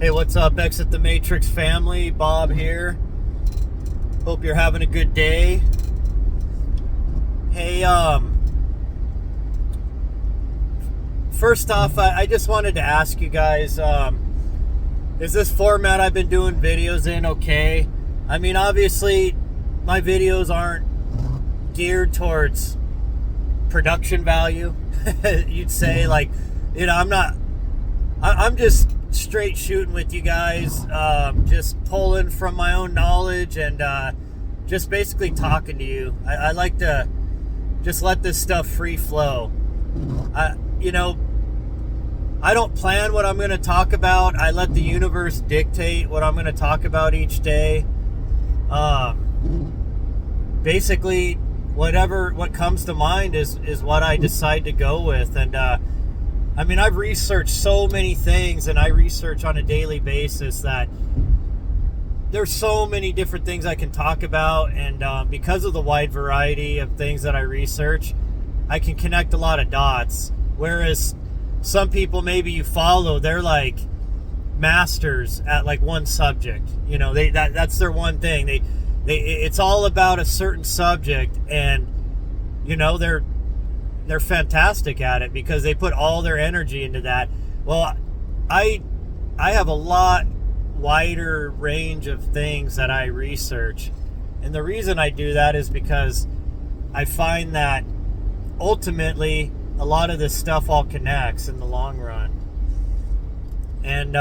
Hey, what's up, Exit the Matrix family? Bob here. Hope you're having a good day. Hey, first off, I just wanted to ask you guys, is this format I've been doing videos in okay? I mean, obviously, my videos aren't geared towards production value, you'd say. Like, you know, I'm just straight shooting with you guys, just pulling from my own knowledge and just basically talking to you. I like to just let this stuff free flow. I don't plan what I'm going to talk about. I let the universe dictate what I'm going to talk about each day. Basically, what comes to mind is what I decide to go with. And I mean, I've researched so many things, and I research on a daily basis that there's so many different things I can talk about. And because of the wide variety of things that I research, I can connect a lot of dots. Whereas some people maybe you follow, they're like masters at like one subject. You know, that's their one thing. It's all about a certain subject, and you know, they're fantastic at it because they put all their energy into that. Well, I have a lot wider range of things that I research. And the reason I do that is because I find that ultimately a lot of this stuff all connects in the long run. And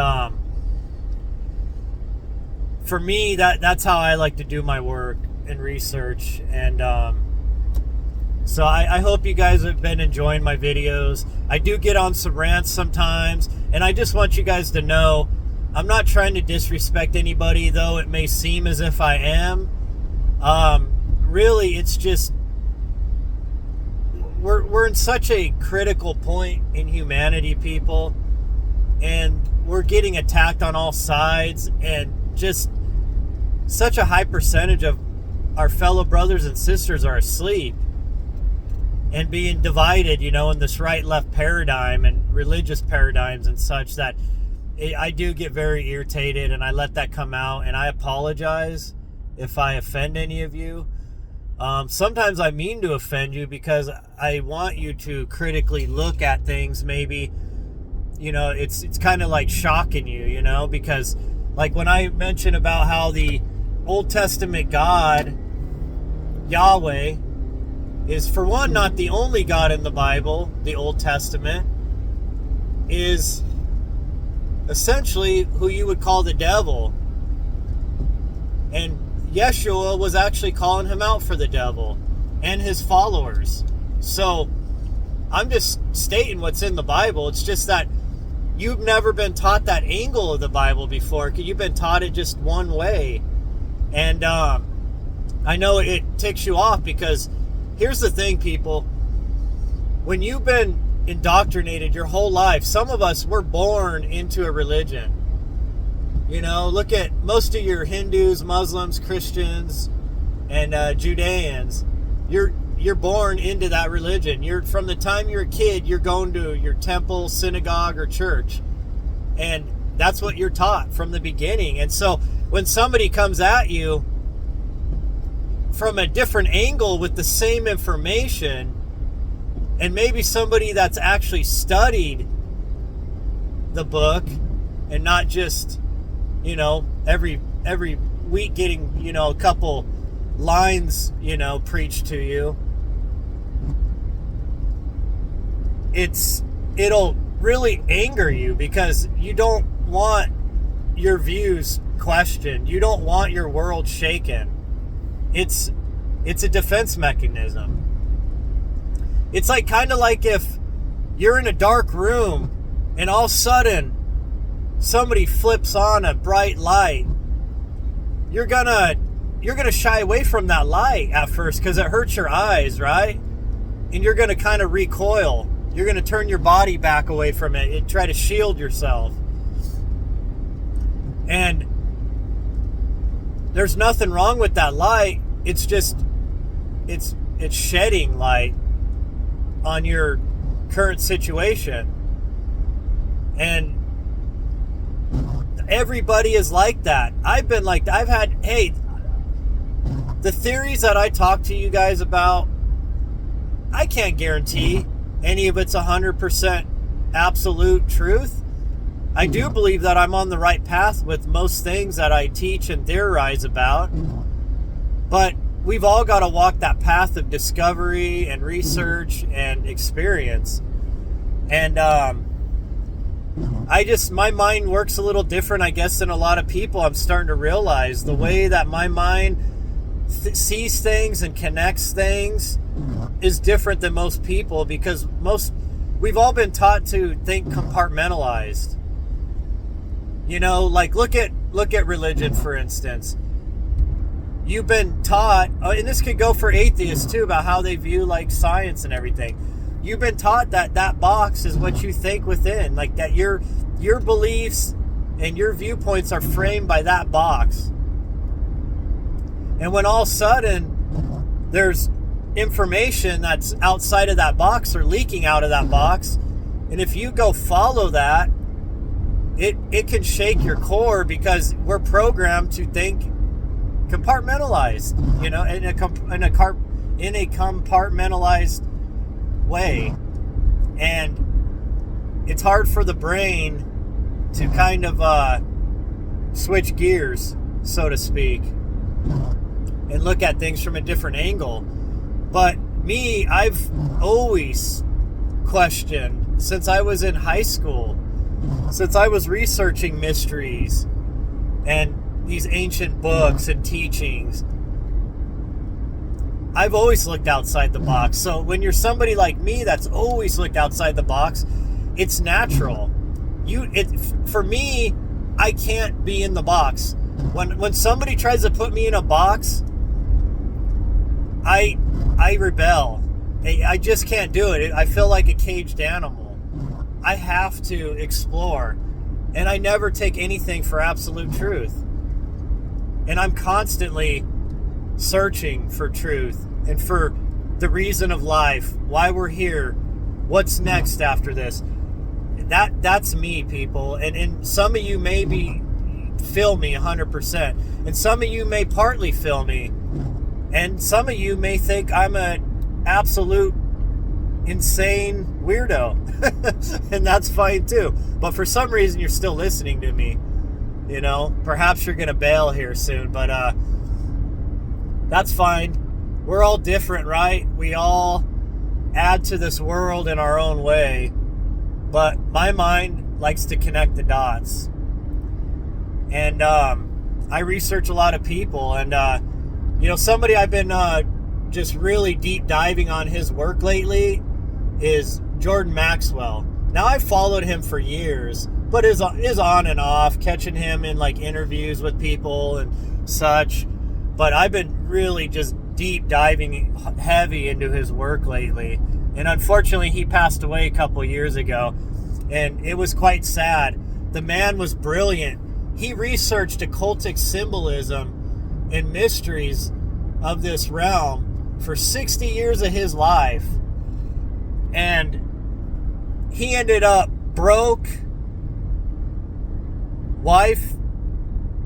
for me, that's how I like to do my work and research. And so I hope you guys have been enjoying my videos. I do get on some rants sometimes, and I just want you guys to know I'm not trying to disrespect anybody, though it may seem as if I am. Really, it's just we're in such a critical point in humanity, people, and we're getting attacked on all sides, and just such a high percentage of our fellow brothers and sisters are asleep and being divided, you know, in this right-left paradigm and religious paradigms and such, that I do get very irritated, and I let that come out, and I apologize if I offend any of you. Sometimes I mean to offend you because I want you to critically look at things. Maybe, you know, it's kind of like shocking you, you know, because like when I mention about how the Old Testament God, Yahweh, is, for one, not the only God in the Bible. The Old Testament is essentially who you would call the devil. And Yeshua was actually calling him out for the devil and his followers. So I'm just stating what's in the Bible. It's just that you've never been taught that angle of the Bible before, because you've been taught it just one way. And I know it ticks you off, because here's the thing, people. When you've been indoctrinated your whole life, some of us were born into a religion. You know, look at most of your Hindus, Muslims, Christians, and Judeans. You're born into that religion. You're, from the time you're a kid, you're going to your temple, synagogue, or church. And that's what you're taught from the beginning. And so when somebody comes at you from a different angle with the same information, and maybe somebody that's actually studied the book and not just, you know, every week getting, you know, a couple lines, you know, preached to you, it'll really anger you, because you don't want your views questioned. You don't want your world shaken. It's a defense mechanism. It's like, kind of like if you're in a dark room and all of a sudden somebody flips on a bright light. You're gonna shy away from that light at first because it hurts your eyes, right? And you're gonna kind of recoil. You're gonna turn your body back away from it and try to shield yourself. And there's nothing wrong with that light. It's just it's shedding light on your current situation. And everybody is like that. I've been like that. The theories that I talk to you guys about, I can't guarantee any of it's 100% absolute truth. I do believe that I'm on the right path with most things that I teach and theorize about. But we've all got to walk that path of discovery and research and experience. And my mind works a little different, I guess, than a lot of people. I'm starting to realize the way that my mind sees things and connects things is different than most people, because we've all been taught to think compartmentalized. You know, like look at religion, for instance. You've been taught, and this could go for atheists too, about how they view like science and everything. You've been taught that box is what you think within, like that your beliefs and your viewpoints are framed by that box. And when all of a sudden there's information that's outside of that box or leaking out of that box, and if you go follow that, it can shake your core, because we're programmed to think compartmentalized, you know, in a compartmentalized way. And it's hard for the brain to kind of switch gears, so to speak, and look at things from a different angle. But me, I've always questioned since I was in high school, since I was researching mysteries and these ancient books and teachings. I've always looked outside the box. So when you're somebody like me that's always looked outside the box, it's natural. For me, I can't be in the box. When somebody tries to put me in a box, I rebel. I just can't do it. I feel like a caged animal. I have to explore, and I never take anything for absolute truth. And I'm constantly searching for truth and for the reason of life, why we're here, what's next after this. That's me, people. And some of you maybe feel me 100%, and some of you may partly feel me, and some of you may think I'm an absolute insane weirdo. And that's fine too. But for some reason you're still listening to me. You know, perhaps you're gonna bail here soon, but that's fine. We're all different, right? We all add to this world in our own way. But my mind likes to connect the dots. And I research a lot of people, and you know, somebody I've been just really deep diving on his work lately is Jordan Maxwell. Now, I've followed him for years, but is on and off, catching him in like interviews with people and such. But I've been really just deep diving heavy into his work lately. And unfortunately, he passed away a couple years ago, and it was quite sad. The man was brilliant. He researched occultic symbolism and mysteries of this realm for 60 years of his life. And he ended up broke, wife,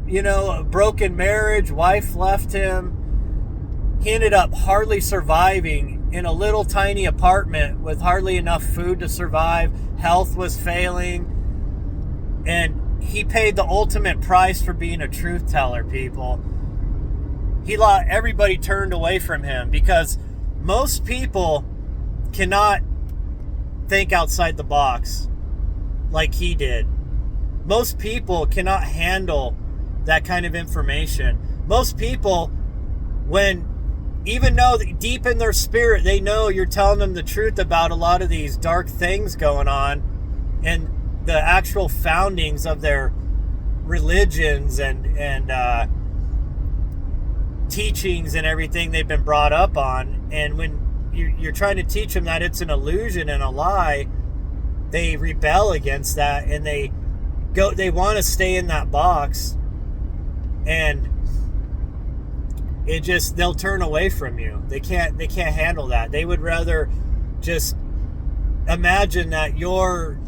you know, a broken marriage, wife left him. He ended up hardly surviving in a little tiny apartment with hardly enough food to survive. Health was failing. And he paid the ultimate price for being a truth teller, people. Everybody turned away from him because most people cannot think outside the box like he did. Most people cannot handle that kind of information. Most people, even though deep in their spirit they know you're telling them the truth about a lot of these dark things going on and the actual foundings of their religions and teachings and everything they've been brought up on, and when you're trying to teach them that it's an illusion and a lie, they rebel against that, and they want to stay in that box, and they'll turn away from you. They can't handle that. They would rather just imagine that you're,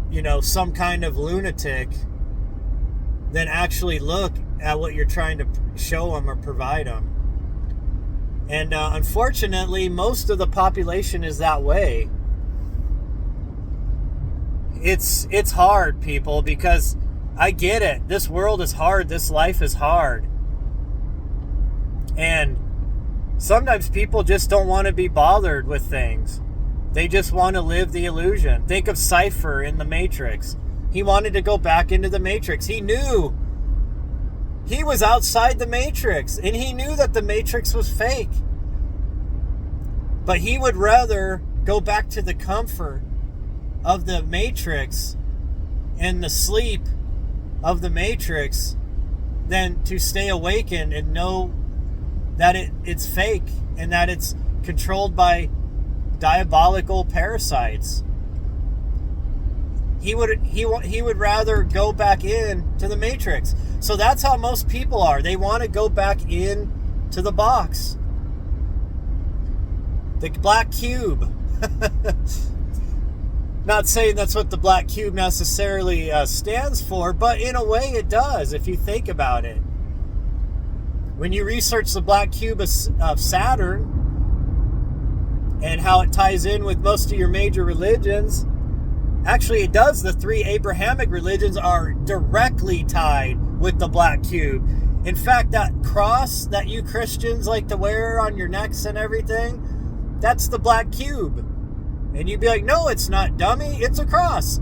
you know, some kind of lunatic than actually look at what you're trying to show them or provide them. And unfortunately, most of the population is that way. It's hard, people, because I get it. This world is hard. This life is hard. And sometimes people just don't want to be bothered with things. They just want to live the illusion. Think of Cypher in the Matrix. He wanted to go back into the Matrix. He knew he was outside the Matrix, and he knew that the Matrix was fake. But he would rather go back to the comfort of the Matrix and the sleep of the Matrix than to stay awakened and know that it's fake and that it's controlled by diabolical parasites. He would rather go back in to the Matrix. So that's how most people are. They want to go back in to the box. The black cube. Not saying that's what the black cube necessarily stands for, but in a way it does, if you think about it. When you research the black cube of Saturn and how it ties in with most of your major religions, actually it does. The three Abrahamic religions are directly tied with the black cube. In fact, that cross that you Christians like to wear on your necks and everything, that's the black cube. And you'd be like, no, it's not, dummy. It's a cross.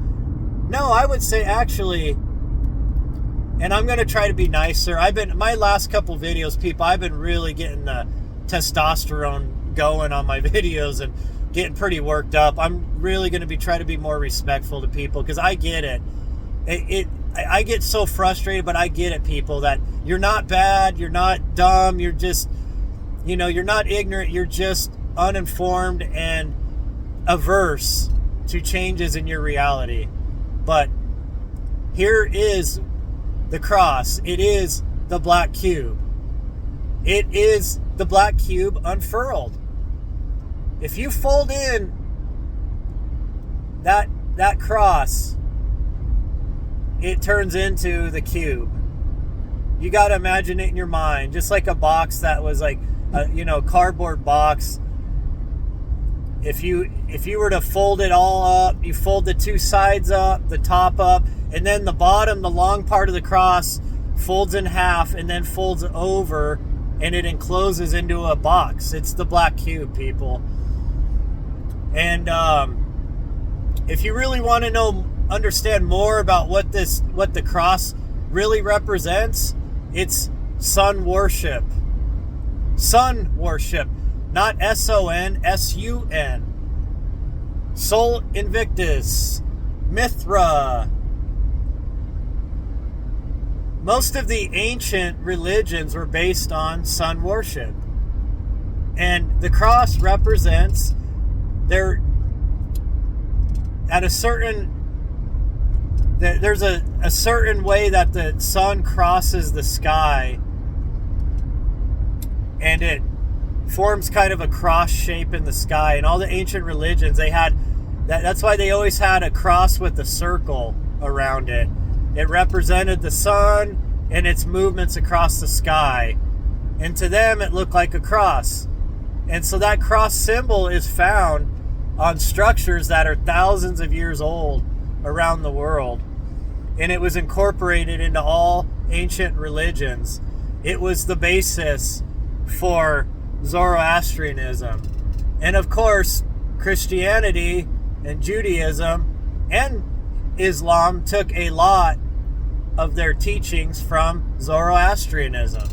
No, I would say actually, and I'm going to try to be nicer. My last couple videos, people, I've been really getting the testosterone going on my videos and getting pretty worked up. I'm really going to try to be more respectful to people, because I get it. I get so frustrated, but I get it, people, that you're not bad, you're not dumb, you're just, you're not ignorant, you're just uninformed and averse to changes in your reality. But here is the cross. It is the black cube. It is the black cube unfurled. If you fold in that cross, it turns into the cube. You got to imagine it in your mind, just like a box that was like a cardboard box. If you were to fold it all up, you fold the two sides up, the top up, and then the bottom, the long part of the cross, folds in half and then folds over, and it encloses into a box. It's the black cube, people. And if you really want to understand more about what the cross really represents, it's sun worship. Sun worship. Not S-O-N, S-U-N. Sol Invictus. Mithra. Most of the ancient religions were based on sun worship. And the cross represents there's a certain way that the sun crosses the sky, and it forms kind of a cross shape in the sky. And all the ancient religions, they had that's why they always had a cross with a circle around it. It represented the sun and its movements across the sky, and to them it looked like a cross. And so that cross symbol is found on structures that are thousands of years old around the world, and it was incorporated into all ancient religions. It was the basis for Zoroastrianism. And of course, Christianity and Judaism and Islam took a lot of their teachings from Zoroastrianism.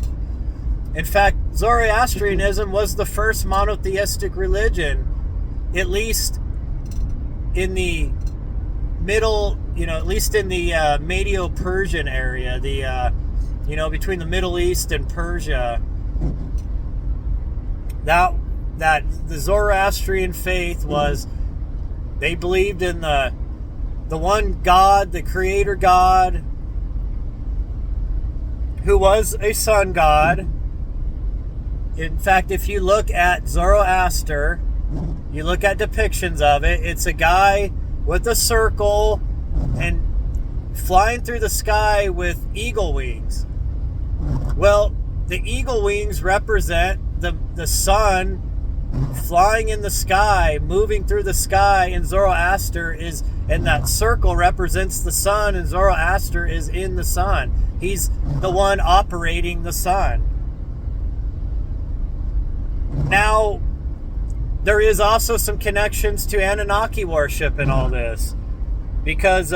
In fact, Zoroastrianism was the first monotheistic religion, at least in the middle, at least in the Medo-Persian area, between the Middle East and Persia. That the Zoroastrian faith was, they believed in the one God, the creator God, who was a sun god. In fact, if you look at Zoroaster, you look at depictions of it, it's a guy with a circle and flying through the sky with eagle wings. Well, the eagle wings represent the sun flying in the sky, moving through the sky, and Zoroaster is, and that circle represents the sun, and Zoroaster is in the sun. He's the one operating the sun. Now, there is also some connections to Anunnaki worship in all this, because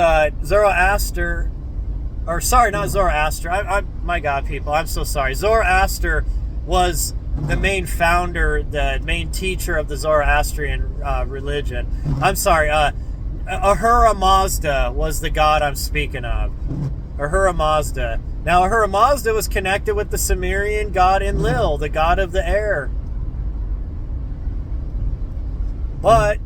Zoroaster, or sorry, not Zoroaster. My God, people, I'm so sorry. Zoroaster was the main founder, the main teacher of the Zoroastrian religion. I'm sorry. Ahura Mazda was the god I'm speaking of. Ahura Mazda. Now, Ahura Mazda was connected with the Sumerian god Enlil, the god of the air. But,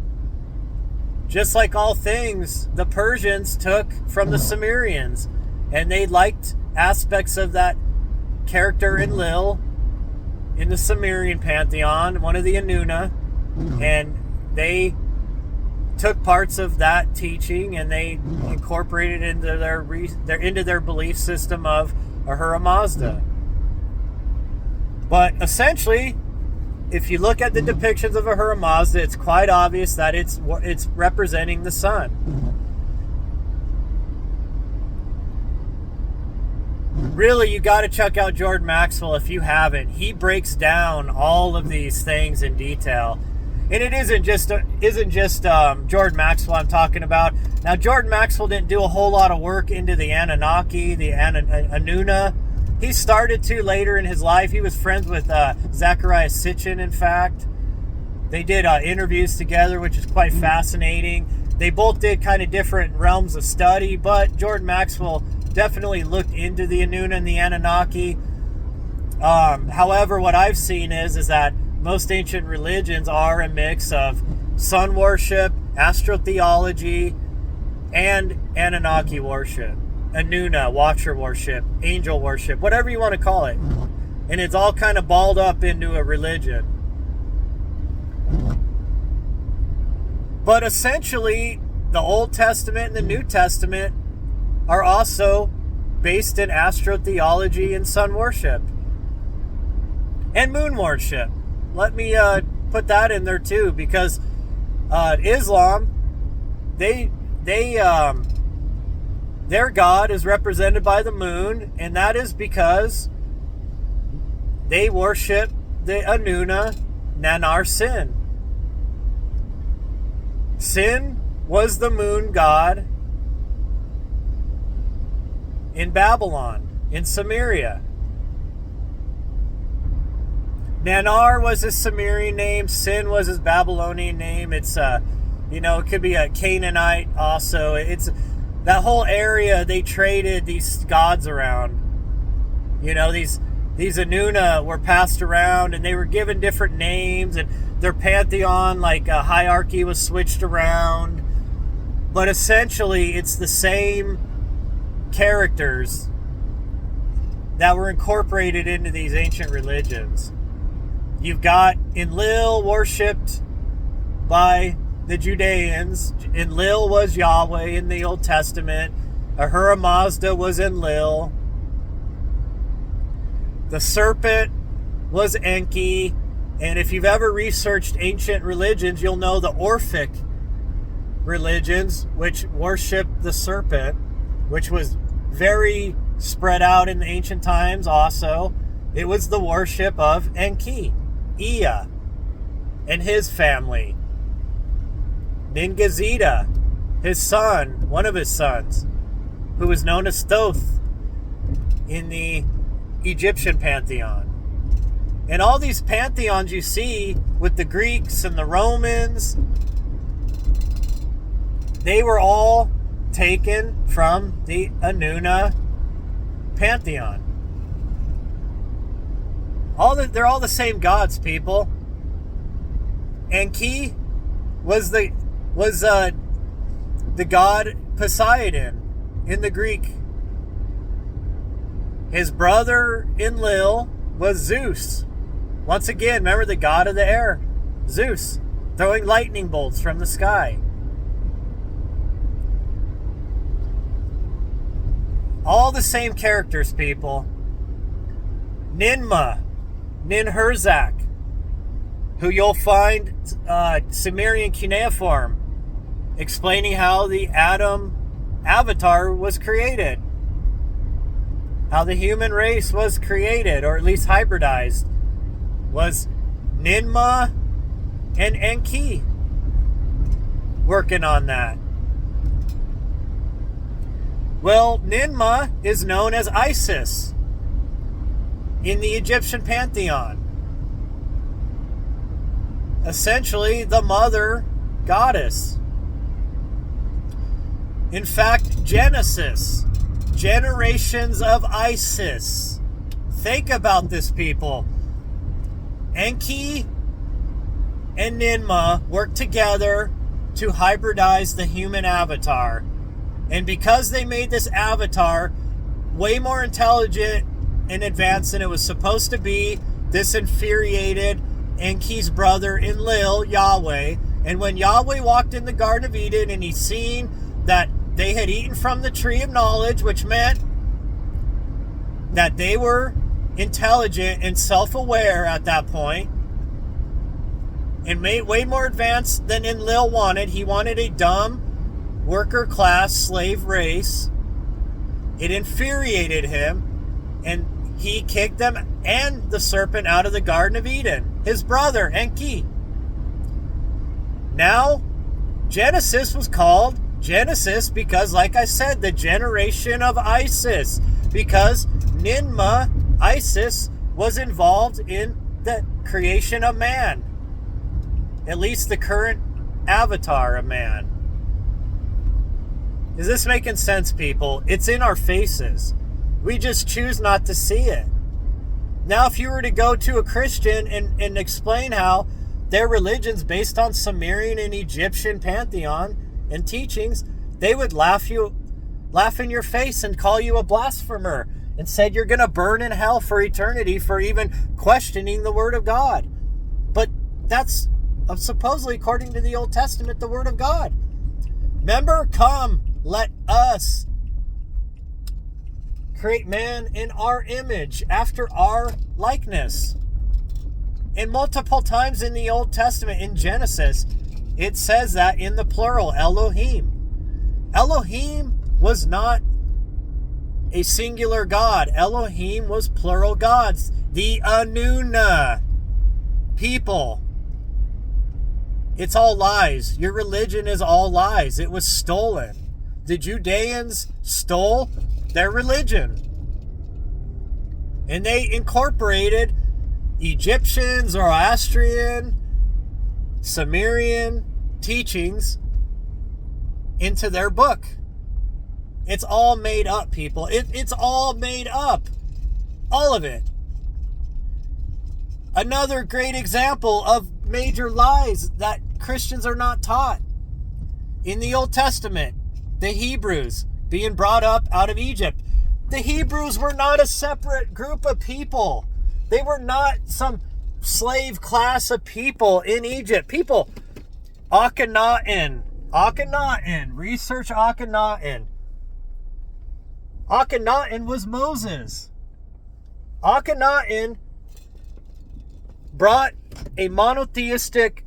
just like all things, the Persians took from the Sumerians, and they liked aspects of that character Enlil in the Sumerian pantheon, one of the Anuna, and they took parts of that teaching and they incorporated it into their belief system of Ahura Mazda. But essentially, if you look at the depictions of Ahura Mazda, it's quite obvious that it's representing the sun. Really, you got to check out Jordan Maxwell if you haven't. He breaks down all of these things in detail, and it isn't just Jordan Maxwell I'm talking about. Now, Jordan Maxwell didn't do a whole lot of work into the Anunnaki, the Anuna. He started to later in his life. He was friends with Zecharia Sitchin, in fact. They did interviews together, which is quite fascinating. They both did kind of different realms of study, but Jordan Maxwell definitely looked into the Anuna and the Anunnaki. However, what I've seen is that most ancient religions are a mix of sun worship, astrotheology, and Anunnaki worship. Anuna, watcher worship, angel worship, whatever you want to call it. And it's all kind of balled up into a religion. But essentially, the Old Testament and the New Testament are also based in astrotheology and sun worship. And moon worship. Let me put that in there too, because Islam, their God is represented by the moon, and that is because they worship the Anuna Nanar Sin. Sin was the moon god in Babylon, in Samaria. Nanar was his Sumerian name. Sin was his Babylonian name. It's it could be a Canaanite also. It's that whole area. They traded these gods around. These Anuna were passed around, and they were given different names, and their pantheon, like a hierarchy, was switched around. But essentially, it's the same characters that were incorporated into these ancient religions. You've got Enlil worshipped by the Judeans. Enlil was Yahweh in the Old Testament. Ahura Mazda was Enlil. The serpent was Enki. And if you've ever researched ancient religions, you'll know the Orphic religions, which worshiped the serpent, which was very spread out in the ancient times also. It was the worship of Enki, Ea, and his family. Ningazida, his son, one of his sons, who was known as Thoth in the Egyptian pantheon. And all these pantheons you see with the Greeks and the Romans, they were all taken from the Anuna pantheon. They're all the same gods, people. Enki was the god Poseidon in the Greek. His brother Enlil was Zeus. Once again, remember the god of the air, Zeus, throwing lightning bolts from the sky. All the same characters, people. Ninmah, Ninhursag, who you'll find Sumerian cuneiform explaining how the Adam avatar was created, how the human race was created, or at least hybridized, was Ninmah and Enki working on that. Well, Ninmah is known as Isis in the Egyptian pantheon. Essentially, the mother goddess. In fact, Genesis, generations of Isis. Think about this, people. Enki and Ninmah worked together to hybridize the human avatar. And because they made this avatar way more intelligent and advanced than it was supposed to be, this infuriated Enki's brother Enlil, Yahweh. And when Yahweh walked in the Garden of Eden and he seen that they had eaten from the tree of knowledge, which meant that they were intelligent and self-aware at that point, and made way more advanced than Enlil wanted. He wanted a dumb worker class slave race. It infuriated him, and he kicked them and the serpent out of the Garden of Eden, his brother Enki. Now, Genesis was called Genesis because, like I said, the generation of Isis, because Ninmah, Isis, was involved in the creation of man, at least the current avatar of man. Is this making sense, people? It's in our faces. We just choose not to see it. Now, if you were to go to a Christian and explain how their religion's based on Sumerian and Egyptian pantheon and teachings, they would laugh in your face and call you a blasphemer and said you're going to burn in hell for eternity for even questioning the Word of God. But that's supposedly, according to the Old Testament, the Word of God. Remember, come, let us create man in our image, after our likeness. And multiple times in the Old Testament, in Genesis, it says that in the plural, Elohim. Elohim was not a singular God. Elohim was plural gods. The Anuna people. It's all lies. Your religion is all lies. It was stolen. The Judeans stole their religion. And they incorporated Egyptian, Zoroastrian, Sumerian teachings into their book. It's all made up, people. It's all made up. All of it. Another great example of major lies that Christians are not taught. In the Old Testament, the Hebrews being brought up out of Egypt. The Hebrews were not a separate group of people. They were not some slave class of people in Egypt. People, Akhenaten, research Akhenaten. Akhenaten was Moses. Akhenaten brought a monotheistic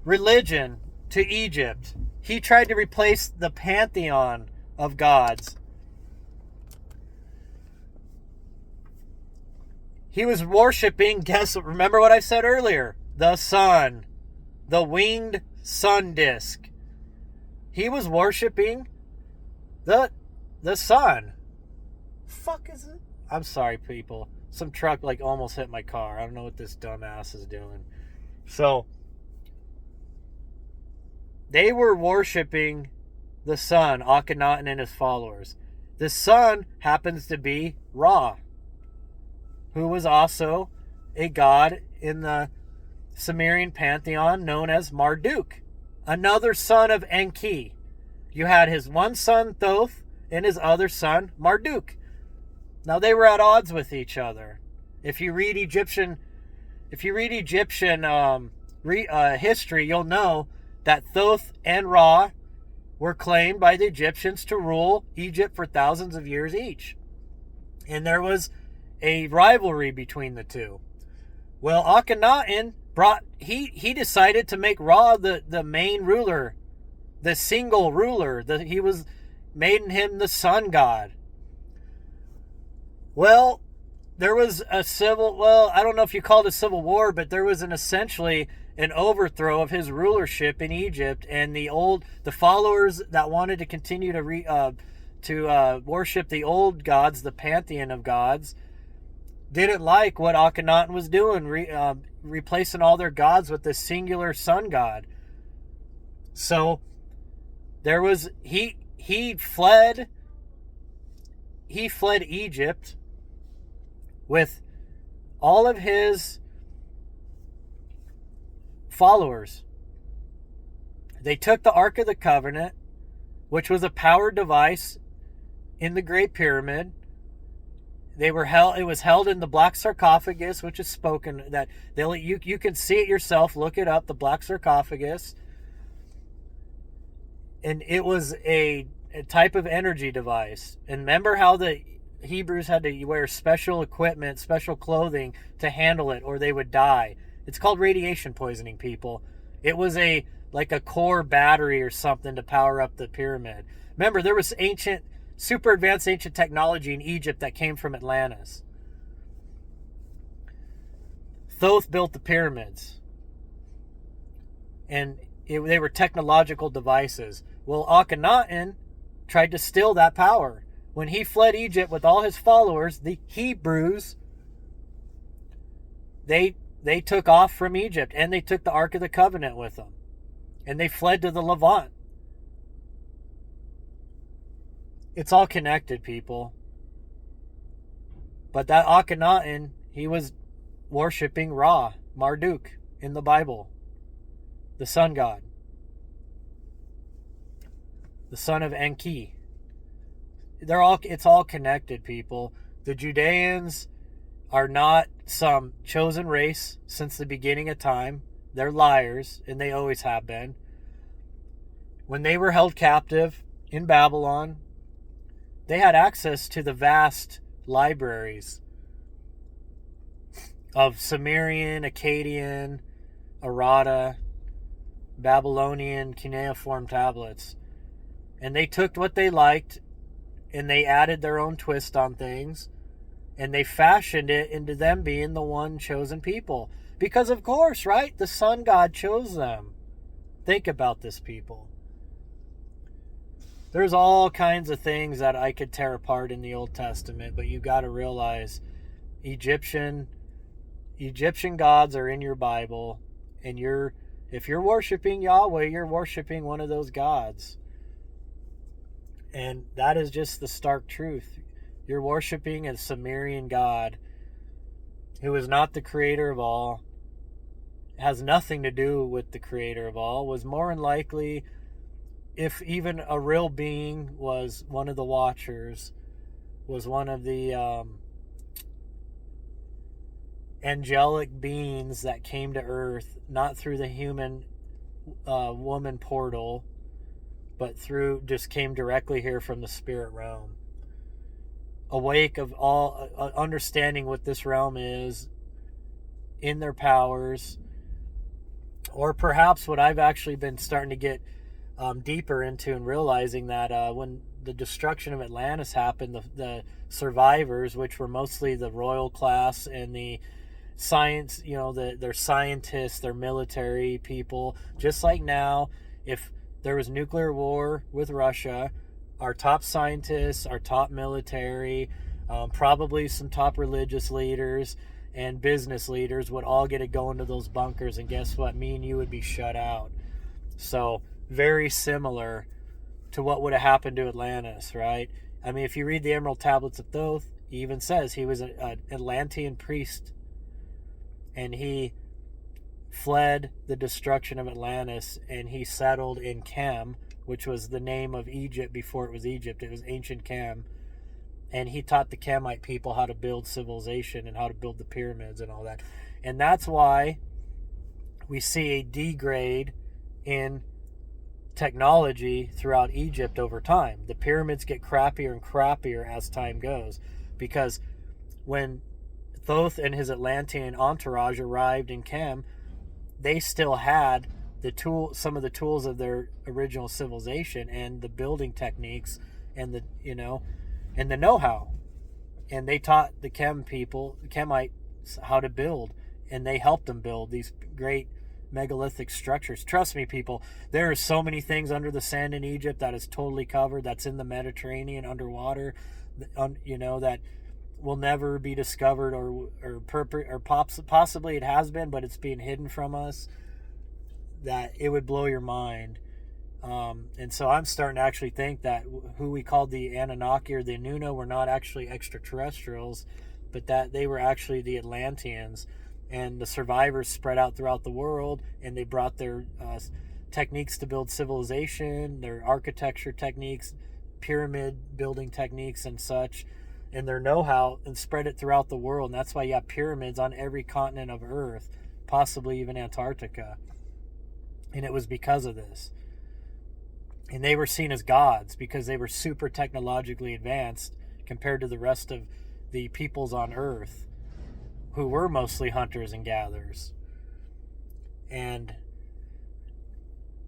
religion to Egypt. He tried to replace the pantheon of gods. He was worshiping, remember what I said earlier? The sun. The winged sun disk. He was worshiping the sun. Fuck is it? I'm sorry, people. Some truck almost hit my car. I don't know what this dumbass is doing. So, they were worshiping the sun, Akhenaten and his followers. The sun happens to be Ra, who was also a god in the Sumerian pantheon known as Marduk, another son of Enki. You had his one son, Thoth, and his other son, Marduk. Now, they were at odds with each other. If you read Egyptian history, you'll know that Thoth and Ra were claimed by the Egyptians to rule Egypt for thousands of years each. And there was a rivalry between the two. Well, Akhenaten he decided to make Ra the main ruler, the single ruler. He was made him the sun god. Well, there was a I don't know if you call it a civil war, but there was essentially an overthrow of his rulership in Egypt, and the followers that wanted to continue to worship the old gods, the pantheon of gods, didn't like what Akhenaten was doing, replacing all their gods with this singular sun god. So there was he fled Egypt with all of his followers. They took the Ark of the Covenant, which was a powered device in the Great Pyramid. It was held in the black sarcophagus, which is spoken that you can see it yourself. Look it up, the black sarcophagus. And it was a type of energy device. And remember how the Hebrews had to wear special equipment, special clothing to handle it, or they would die. It's called radiation poisoning, people. It was like a core battery or something to power up the pyramid. Remember, there was super advanced ancient technology in Egypt that came from Atlantis. Thoth built the pyramids. And they were technological devices. Well, Akhenaten tried to steal that power. When he fled Egypt with all his followers, the Hebrews, they took off from Egypt, and they took the Ark of the Covenant with them. And they fled to the Levant. It's all connected, people. But that Akhenaten, he was worshiping Ra, Marduk, in the Bible. The sun god. The son of Enki. It's all connected, people. The Judeans are not some chosen race since the beginning of time. They're liars, and they always have been. When they were held captive in Babylon, they had access to the vast libraries of Sumerian, Akkadian, Arada, Babylonian, cuneiform tablets. And they took what they liked, and they added their own twist on things, and they fashioned it into them being the one chosen people. Because of course, right? The sun god chose them. Think about this, people. There's all kinds of things that I could tear apart in the Old Testament, but you got to realize Egyptian gods are in your Bible, and if you're worshiping Yahweh, you're worshiping one of those gods. And that is just the stark truth. You're worshiping a Sumerian god who is not the creator of all, has nothing to do with the creator of all, was more than likely, if even a real being, was one of the watchers, was one of the angelic beings that came to earth, not through the human woman portal, but just came directly here from the spirit realm. Awake of all, understanding what this realm is, in their powers, or perhaps what I've actually been starting to get deeper into and realizing that when the destruction of Atlantis happened, the survivors, which were mostly the royal class and the science, their scientists, their military people, just like now, if there was nuclear war with Russia, our top scientists, our top military, probably some top religious leaders and business leaders would all get to go into those bunkers, and guess what? Me and you would be shut out. So very similar to what would have happened to Atlantis, right? I mean, if you read the Emerald Tablets of Thoth, he even says he was an Atlantean priest, and he fled the destruction of Atlantis, and he settled in Chem, which was the name of Egypt before it was Egypt. It was ancient Chem. And he taught the Chemite people how to build civilization and how to build the pyramids and all that. And that's why we see a degrade in technology throughout Egypt over time. The pyramids get crappier and crappier as time goes, because when Thoth and his Atlantean entourage arrived in Kem, they still had some of the tools of their original civilization, and the building techniques, and the and the know-how. And they taught the Kemites, how to build, and they helped them build these great megalithic structures. Trust me, people, there are so many things under the sand in Egypt that is totally covered, that's in the Mediterranean underwater, that will never be discovered, or possibly it has been, but it's being hidden from us, that it would blow your mind. And so I'm starting to actually think that who we called the Anunnaki or the Anunnaki were not actually extraterrestrials, but that they were actually the Atlanteans. And the survivors spread out throughout the world, and they brought their techniques to build civilization, their architecture techniques, pyramid building techniques and such, and their know-how, and spread it throughout the world. And that's why you have pyramids on every continent of Earth, possibly even Antarctica. And it was because of this. And they were seen as gods because they were super technologically advanced compared to the rest of the peoples on Earth, who were mostly hunters and gatherers. And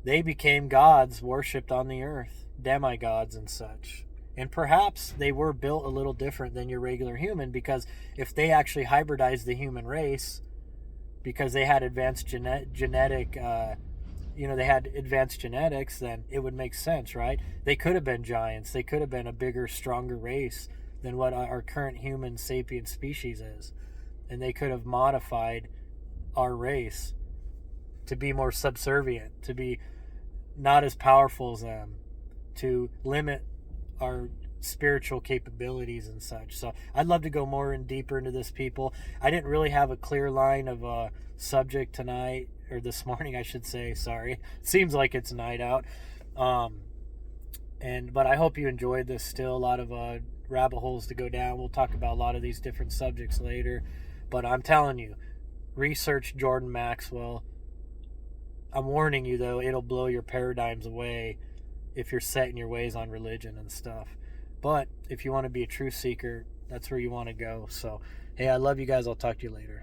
they became gods worshipped on the earth, demigods and such. And perhaps they were built a little different than your regular human, because if they actually hybridized the human race, because they had advanced genetic they had advanced genetics, then it would make sense, right? They could have been giants. They could have been a bigger, stronger race than what our current human sapient species is. And they could have modified our race to be more subservient, to be not as powerful as them, to limit our spiritual capabilities and such. So I'd love to go more and deeper into this, people. I didn't really have a clear line of a subject tonight, or this morning, I should say. Sorry. It seems like it's night out. But I hope you enjoyed this still. A lot of rabbit holes to go down. We'll talk about a lot of these different subjects later. But I'm telling you, research Jordan Maxwell. I'm warning you, though, it'll blow your paradigms away if you're set in your ways on religion and stuff. But if you want to be a truth seeker, that's where you want to go. So, hey, I love you guys. I'll talk to you later.